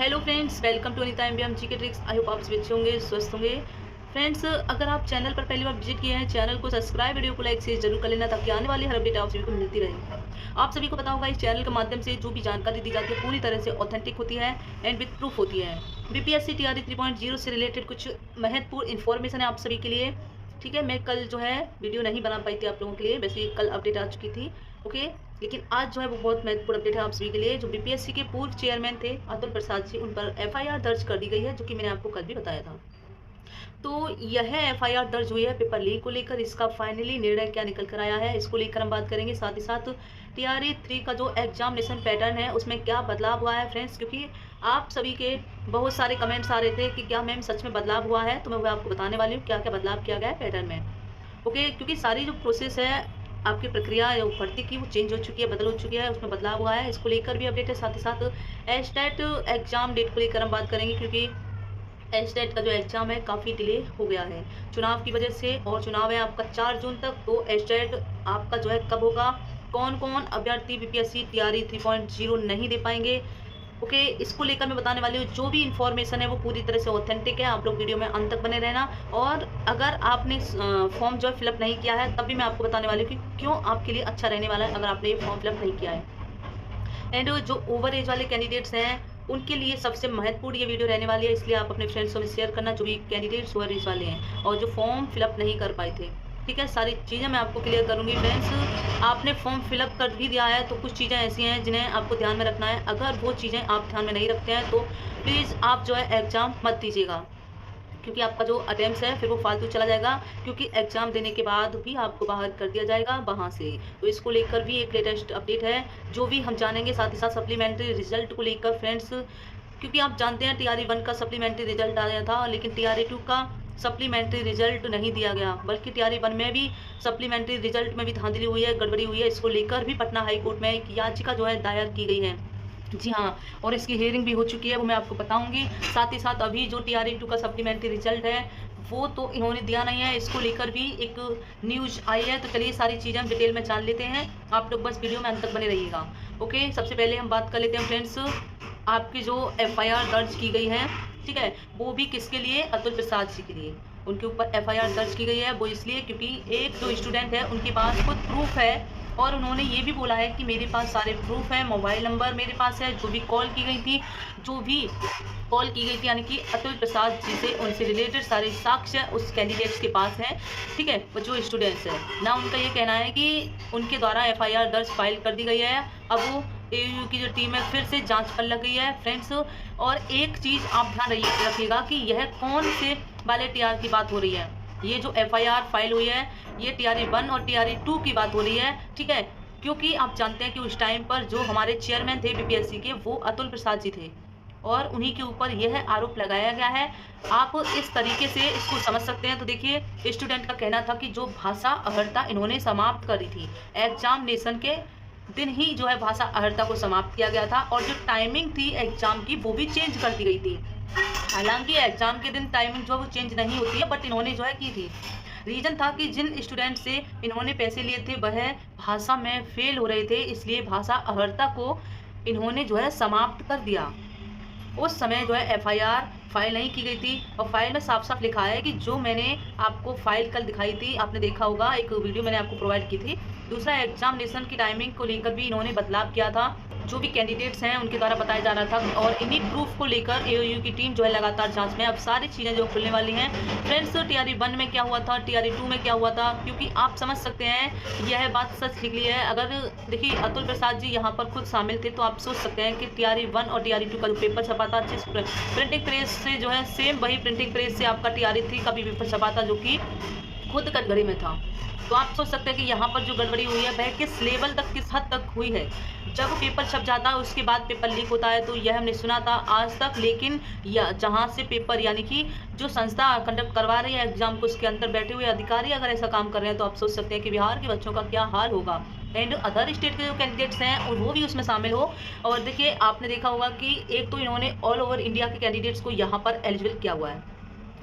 Hello friends, welcome to Anita MBM ji के tricks. I hope आप सभी अच्छे होंगे, स्वस्थ होंगे। फ्रेंड्स, अगर आप चैनल पर पहली बार विजिट किए हैं, चैनल को सब्सक्राइब, वीडियो को लाइक से जरूर कर लेना ताकि आने वाली हर अपडेट आप सभी को मिलती रहे। आप सभी को पता होगा, इस चैनल के माध्यम से जो भी जानकारी दी जाती है पूरी तरह से ऑथेंटिक होती है एंड विद प्रूफ होती है। बीपीएससी टीआरई 3.0 से रिलेटेड कुछ महत्वपूर्ण इन्फॉर्मेशन है आप सभी के लिए। ठीक है, मैं कल जो है वीडियो नहीं बना पाई थी आप लोगों के लिए, वैसे कल अपडेट आ चुकी थी। ओके, लेकिन आज जो है वो बहुत महत्वपूर्ण अपडेट है आप सभी के लिए। जो बीपीएससी के पूर्व चेयरमैन थे अतुल प्रसाद जी, उन पर एफआईआर दर्ज कर दी गई है, जो कि मैंने आपको कल भी बताया था। तो यह एफआईआर दर्ज हुई है पेपर लीक को लेकर। इसका फाइनली निर्णय क्या निकल कर आया है, इसको लेकर हम बात करेंगे। साथ ही साथ टीआरई 3 का जो एग्जामिनेशन पैटर्न है उसमें क्या बदलाव हुआ है फ्रेंड्स, क्योंकि आप सभी के बहुत सारे कमेंट्स आ रहे थे कि क्या मैम सच में बदलाव हुआ है, तो मैं वो आपको बताने वाली हूँ क्या क्या बदलाव किया गया है पैटर्न में। ओके, क्योंकि सारी जो प्रोसेस है, आपकी प्रक्रिया भर्ती की, वो चेंज हो चुकी है, बदल हो चुकी है, उसमें बदलाव हुआ है। इसको लेकर भी अपडेट है। साथ ही साथ एस्टेट एग्जाम डेट को लेकर हम बात करेंगे, क्योंकि एस्टेट का जो एग्जाम है काफ़ी डिले हो गया है चुनाव की वजह से, और चुनाव है आपका 4 जून तक। तो एस्टेट आपका जो है कब होगा, कौन कौन अभ्यर्थी बीपीएससी टीआरई 3.0 नहीं दे पाएंगे, ओके, इसको लेकर मैं बताने वाली हूँ। जो भी इन्फॉर्मेशन है वो पूरी तरह से ऑथेंटिक है। आप लोग वीडियो में अंत तक बने रहना। और अगर आपने फॉर्म जो है फिलअप नहीं किया है, तब भी मैं आपको बताने वाली हूँ कि क्यों आपके लिए अच्छा रहने वाला है अगर आपने ये फॉर्म फिलअप नहीं किया है। एंड जो ओवर एज वाले कैंडिडेट्स हैं उनके लिए सबसे महत्वपूर्ण ये वीडियो रहने वाली है, इसलिए आप अपने फ्रेंड्स में शेयर करना, जो भी कैंडिडेट्स ओवर एज वाले हैं और जो फॉर्म फिलअप नहीं कर पाए थे। ठीक है, सारी चीज़ें मैं आपको क्लियर करूंगी फ्रेंड्स। आपने फॉर्म फिलअप कर भी दिया है तो कुछ चीज़ें ऐसी हैं जिन्हें आपको ध्यान में रखना है। अगर वो चीज़ें आप ध्यान में नहीं रखते हैं तो प्लीज़ आप जो है एग्ज़ाम मत दीजिएगा, क्योंकि आपका जो अटेम्प्ट है फिर वो फालतू चला जाएगा, क्योंकि एग्जाम देने के बाद भी आपको बाहर कर दिया जाएगा वहाँ से। तो इसको लेकर भी एक लेटेस्ट अपडेट है जो भी हम जानेंगे। साथ ही साथ सप्लीमेंट्री रिजल्ट को लेकर फ्रेंड्स, क्योंकि आप जानते हैं टीआरई 1 का सप्लीमेंट्री रिजल्ट आया था, लेकिन टीआरई 2 का सप्लीमेंट्री रिजल्ट नहीं दिया गया, बल्कि टीआरई 1 में भी सप्लीमेंट्री रिजल्ट में भी धांधली हुई है, गड़बड़ी हुई है। इसको लेकर भी पटना हाई कोर्ट में एक याचिका जो है दायर की गई है। जी हाँ, और इसकी हियरिंग भी हो चुकी है, वो मैं आपको बताऊंगी। साथ ही साथ अभी जो टीआरई 2 का सप्लीमेंट्री रिजल्ट है वो तो इन्होंने दिया नहीं है, इसको लेकर भी एक न्यूज आई है। तो चलिए सारी चीज़ें हम डिटेल में जान लेते हैं, आप लोग बस वीडियो में अंत तक बने रहिएगा। ओके, सबसे पहले हम बात कर लेते हैं फ्रेंड्स, आपकी जो एफआईआर दर्ज की गई है, ठीक है, वो भी किसके लिए, अतुल प्रसाद जी के लिए। उनके ऊपर एफआईआर दर्ज की गई है, वो इसलिए क्योंकि एक जो स्टूडेंट है उनके पास खुद प्रूफ है, और उन्होंने ये भी बोला है कि मेरे पास सारे प्रूफ हैं, मोबाइल नंबर मेरे पास है, जो भी कॉल की गई थी, जो भी कॉल की गई थी यानी कि अतुल प्रसाद जी से, उनसे रिलेटेड सारे साक्ष्य उस कैंडिडेट्स के पास हैं। ठीक है, वो जो स्टूडेंट्स हैं ना, उनका ये कहना है कि उनके द्वारा एफआईआर दर्ज फाइल कर दी गई है। अब वो एयू की जो टीम है फिर से जांच कर लग गई है फ्रेंड्स। और एक चीज़ आप ध्यान रखिएगा कि यह कौन से वाले टीआर की बात हो रही है। ये जो एफआईआर फाइल हुई है ये टीआरई 1 और टीआरई 2 की बात हो रही है। ठीक है, क्योंकि आप जानते हैं कि उस टाइम पर जो हमारे चेयरमैन थे बीपीएससी के, वो अतुल प्रसाद जी थे, और उन्हीं के ऊपर यह आरोप लगाया गया है। आप इस तरीके से इसको समझ सकते हैं। तो देखिए, स्टूडेंट का कहना था कि जो भाषा अहर्ता इन्होंने समाप्त करी थी, एग्जामिनेशन के दिन ही जो है भाषा अहर्ता को समाप्त किया गया था, और जो टाइमिंग थी एग्जाम की वो भी चेंज कर दी गई थी। हालांकि एग्जाम के दिन टाइमिंग जो है वो चेंज नहीं होती है, बट इन्होंने जो है की थी। रीजन था कि जिन स्टूडेंट से इन्होंने पैसे लिए थे वह भाषा में फेल हो रहे थे, इसलिए भाषा अहर्ता को इन्होंने जो है समाप्त कर दिया। उस समय जो है एफआईआर फाइल नहीं की गई थी, और फाइल में साफ साफ लिखा है कि जो मैंने आपको फाइल कल दिखाई थी, आपने देखा होगा, एक वीडियो मैंने आपको प्रोवाइड की थी। दूसरा, एग्जामिनेशन की टाइमिंग को लेकर भी इन्होंने बदलाव किया था, जो भी कैंडिडेट्स हैं उनके द्वारा बताया जा रहा था, और इन्हीं प्रूफ को लेकर एओयू की टीम जो है लगातार जांच में। अब सारी चीज़ें जो खुलने वाली हैं फ्रेंड्स, टीआरई 1 में क्या हुआ था, टीआरई 2 में क्या हुआ था, क्योंकि आप समझ सकते हैं यह बात सच निकली है। अगर देखिए, अतुल प्रसाद जी यहाँ पर खुद शामिल थे, तो आप सोच सकते हैं कि टीआरई 1 और टीआरई 2 का जो पेपर छपा था, जिस प्रिंटिंग प्रेस से जो है सेम वही प्रिंटिंग प्रेस से आपका टीआरई 3 का भी पेपर छपा था, जो कि खुद कटघरे में था। तो आप सोच सकते हैं कि यहाँ पर जो गड़बड़ी हुई है वह किस लेवल तक, किस हद तक हुई है। जब पेपर छप जाता है उसके बाद पेपर लीक होता है, तो यह हमने सुना था आज तक। लेकिन जहाँ से पेपर यानी कि जो संस्था कंडक्ट करवा रही है एग्जाम को, उसके अंदर बैठे हुए अधिकारी अगर ऐसा काम कर रहे हैं, तो आप सोच सकते हैं कि बिहार के बच्चों का क्या हाल होगा। एंड अदर स्टेट के जो कैंडिडेट्स हैं और वो भी उसमें शामिल हो। और देखिए, आपने देखा होगा कि एक तो इन्होंने ऑल ओवर इंडिया के कैंडिडेट्स को यहाँ पर एलिजिबल किया हुआ है,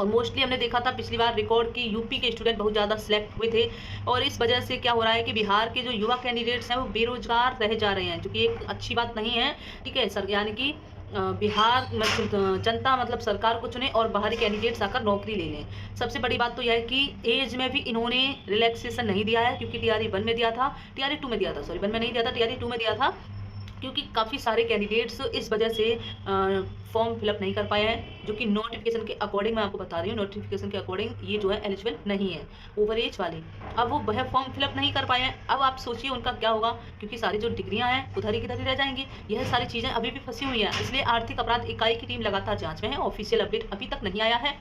और मोस्टली हमने देखा था पिछली बार रिकॉर्ड की यूपी के स्टूडेंट बहुत ज़्यादा सिलेक्ट हुए थे, और इस वजह से क्या हो रहा है कि बिहार के जो युवा कैंडिडेट्स हैं वो बेरोजगार रह जा रहे हैं, जो कि एक अच्छी बात नहीं है। ठीक है सर, यानी कि बिहार में जनता मतलब सरकार को चुने और बाहरी कैंडिडेट्स आकर नौकरी ले लें। सबसे बड़ी बात तो यह है कि एज में भी इन्होंने रिलैक्सेशन नहीं दिया है, क्योंकि टीआरई 1 में दिया था, टीआरई 2 में दिया था, सॉरी 1 में नहीं दिया था, टीआरई 2 में दिया था, क्योंकि काफ़ी सारे कैंडिडेट्स इस वजह से फॉर्म फिलअप नहीं कर पाए हैं, जो कि नोटिफिकेशन के अकॉर्डिंग मैं आपको बता रही हूँ, नोटिफिकेशन के अकॉर्डिंग ये जो है एलिजिबल नहीं है ओवर एज वाले। अब वो वह फॉर्म फिलअप नहीं कर पाए हैं, अब आप सोचिए उनका क्या होगा, क्योंकि सारी जो डिग्रियां हैं उधर ही किधर ही रह जाएंगी। यह सारी चीज़ें अभी भी फंसी हुई हैं, इसलिए आर्थिक अपराध इकाई की टीम लगातार जाँच में है। ऑफिशियल अपडेट अभी तक नहीं आया है।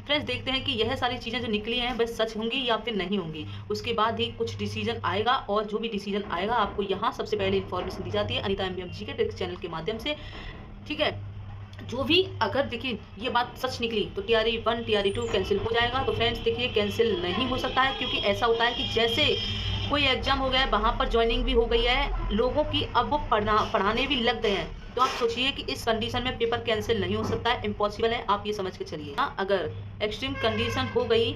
फ्रेंड्स, देखते हैं कि यह सारी चीज़ें जो निकली हैं बस सच होंगी या फिर नहीं होंगी। उसके बाद ही कुछ डिसीजन आएगा, और जो भी डिसीजन आएगा आपको यहाँ सबसे पहले इन्फॉर्मेशन दी जाती है अनीता एमबीएम के चैनल के माध्यम से। ठीक है, जो भी अगर देखिए ये बात सच निकली तो टीआरई 1 टीआरई 2 कैंसिल हो जाएगा। तो फ्रेंड्स देखिए, कैंसिल नहीं हो सकता है, क्योंकि ऐसा होता है कि जैसे कोई एग्जाम हो गया है, वहाँ पर ज्वाइनिंग भी हो गई है लोगों की, अब वो पढ़ाने भी लग गए हैं। तो आप सोचिए कि इस कंडीशन में पेपर कैंसिल नहीं हो सकता है, इम्पॉसिबल है, आप ये समझ के चलिए। अगर एक्सट्रीम कंडीशन हो गई,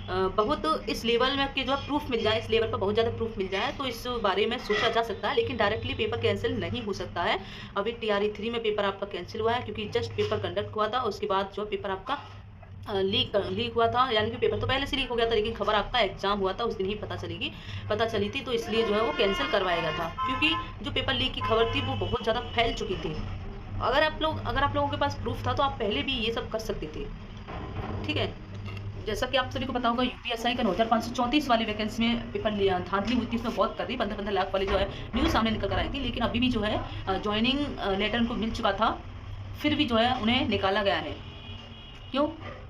बहुत इस लेवल में कि जो प्रूफ मिल जाए, इस लेवल पर बहुत ज़्यादा प्रूफ मिल जाए, तो इस बारे में सोचा जा सकता है, लेकिन डायरेक्टली पेपर कैंसिल नहीं हो सकता है। अभी टीआरई 3 में पेपर आपका कैंसिल हुआ है, क्योंकि जस्ट पेपर कंडक्ट हुआ था, उसके बाद जो पेपर आपका लीक हुआ था, यानी कि पेपर तो पहले से लीक हो गया था, लेकिन खबर आपका एग्जाम हुआ था उस दिन ही पता चली थी, तो इसलिए जो है वो कैंसिल करवाया गया था, क्योंकि जो पेपर लीक की खबर थी वो बहुत ज़्यादा फैल चुकी थी। अगर आप लोगों के पास प्रूफ था तो आप पहले भी ये सब कर सकते थे। ठीक है, जैसा कि आप सभी को पता होगा, यूपीएसआई का 9534 वाली वैकेंसी में पेपर धांधली हुई थी, इसमें बहुत कर दी, 15-15 लाख वाली जो है न्यूज़ सामने निकल कर आई थी, लेकिन अभी भी जो है ज्वाइनिंग लेटर उनको मिल चुका था, फिर भी जो है उन्हें निकाला गया है। क्यों?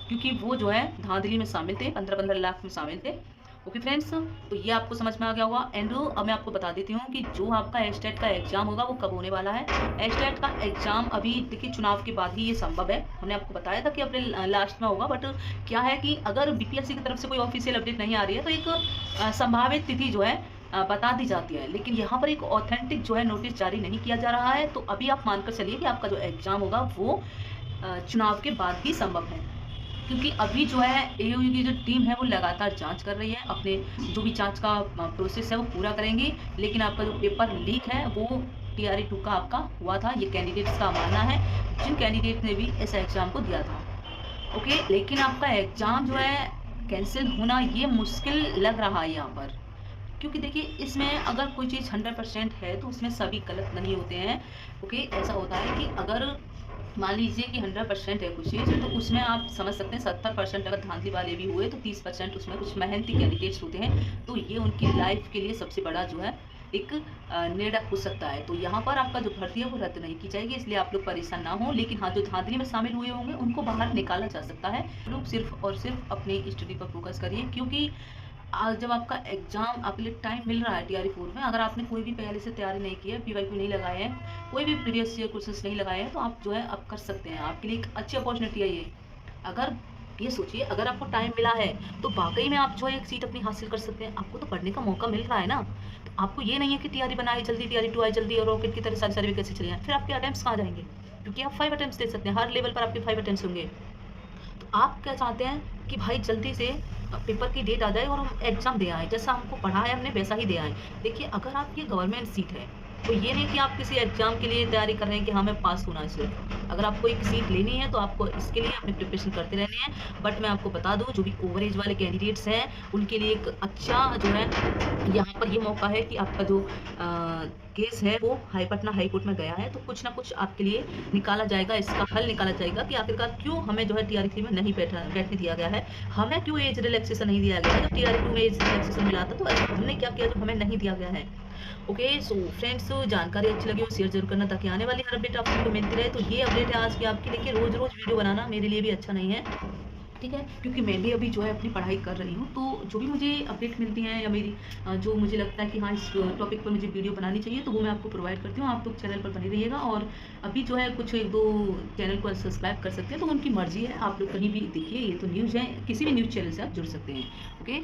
क्योंकि वो जो है धांधली में शामिल थे, 15-15 लाख में शामिल थे। ओके फ्रेंड्स, तो ये आपको समझ में आ गया होगा। एंड अब मैं आपको बता देती हूँ कि जो आपका एस्टेट का एग्जाम होगा वो कब होने वाला है। एस्टेट का एग्जाम अभी देखिए चुनाव के बाद ही ये संभव है, हमने आपको बताया था कि अप्रैल लास्ट में होगा, बट क्या है कि अगर बीपीएससी की तरफ से कोई ऑफिशियल अपडेट नहीं आ रही है तो एक संभावित तिथि जो है बता दी जाती है, लेकिन यहाँ पर एक ऑथेंटिक जो है नोटिस जारी नहीं किया जा रहा है। तो अभी आप मानकर चलिए कि आपका जो एग्जाम होगा वो चुनाव के बाद ही संभव है, क्योंकि अभी जो है एओयू की जो टीम है वो लगातार जांच कर रही है, अपने जो भी जांच का प्रोसेस है वो पूरा करेंगी। लेकिन आपका जो पेपर लीक है वो टीआरई 2 का आपका हुआ था, ये कैंडिडेट्स का मानना है, जिन कैंडिडेट ने भी इस एग्ज़ाम को दिया था। ओके, लेकिन आपका एग्ज़ाम जो है कैंसिल होना ये मुश्किल लग रहा है यहाँ पर, क्योंकि देखिए इसमें अगर कोई चीज़ 100% है तो उसमें सभी गलत नहीं होते हैं। ओके, ऐसा होता है कि अगर मान लीजिए कि 100% है कुछ चीज़, तो उसमें आप समझ सकते हैं 70% अगर धांधली वाले भी हुए तो 30% उसमें कुछ मेहनती कैंडिडेट्स होते हैं, तो ये उनकी लाइफ के लिए सबसे बड़ा जो है एक निर्णय हो सकता है। तो यहाँ पर आपका जो भर्ती है वो रद्द नहीं की जाएगी, इसलिए आप लोग परेशान ना हो। लेकिन हाँ, जो धांधली में शामिल हुए होंगे उनको बाहर निकाला जा सकता है। लोग सिर्फ और सिर्फ अपनी स्टडी पर फोकस करिए, क्योंकि आज जब आपका एग्जाम आपके लिए टाइम मिल रहा है टीआरई 4 में, अगर आपने कोई भी पहले से तैयारी नहीं की है, पीवाईक्यू नहीं लगाए हैं, कोई भी प्रीवियस ईयर क्वेश्चंस नहीं लगाए हैं, तो आप जो है अब कर सकते हैं। आपके लिए एक अच्छी अपॉर्चुनिटी है ये। अगर ये सोचिए, अगर आपको टाइम मिला है तो वाकई में आप जो है एक सीट अपनी हासिल कर सकते हैं। आपको तो पढ़ने का मौका मिल रहा है ना, तो आपको ये नहीं है कि टीआरई बनाए जल्दी, टीआरई 2 आए जल्दी और रॉकेट की तरह सारी वैकेंसी चली जाए, फिर आपके अटेम्प्ट्स कहाँ जाएंगे? क्योंकि आप 5 अटेम्प्ट्स दे सकते हैं, हर लेवल पर आपके 5 अटेम्प्ट्स होंगे। तो आप क्या चाहते हैं कि भाई जल्दी से पेपर की डेट आ जाए और हम एग्ज़ाम दे आए, जैसा हमको पढ़ा है हमने वैसा ही दे आए। देखिए, अगर आपकी गवर्नमेंट सीट है तो ये नहीं कि आप किसी एग्जाम के लिए तैयारी कर रहे हैं कि हाँ मैं पास होना है सिर्फ। अगर आपको एक सीट लेनी है तो आपको इसके लिए अपनी प्रिपरेशन करते रहने हैं। बट मैं आपको बता दूं, जो भी ओवरेज वाले कैंडिडेट्स हैं उनके लिए एक अच्छा जो है यहाँ पर ये मौका है कि आपका जो केस है वो पटना हाई कोर्ट में गया है, तो कुछ ना कुछ आपके लिए निकाला जाएगा, इसका हल निकाला जाएगा कि आखिरकार क्यों हमें जो है टीआरई 3 में नहीं बैठने दिया गया है, हमें क्यों एज रिलैक्सेशन नहीं दिया गया है। जब टीआरई 2 में एज रिलैक्सेशन मिला था तो हमने क्या किया जो हमें नहीं दिया गया है। ओके, सो फ्रेंड्स, जानकारी अच्छी लगी हो शेयर जरूर करना, ताकि आने वाली हर अपडेट आपको मिलती रहे। तो ये अपडेट है आज की आपकी, लेकिन रोज रोज वीडियो बनाना मेरे लिए भी अच्छा नहीं है, ठीक है, क्योंकि मैं भी अभी जो है अपनी पढ़ाई कर रही हूँ। तो जो भी मुझे अपडेट मिलती हैं या मेरी जो मुझे लगता है कि हाँ इस टॉपिक पर मुझे वीडियो बनानी चाहिए, तो वो मैं आपको प्रोवाइड करती हूँ। आप लोग चैनल पर बने रहिएगा, और अभी जो है कुछ 1-2 चैनल को सब्सक्राइब कर सकते हैं, तो उनकी मर्जी है, आप लोग कहीं भी देखिए, ये तो न्यूज़ है, किसी भी न्यूज़ चैनल से आप जुड़ सकते हैं। ओके।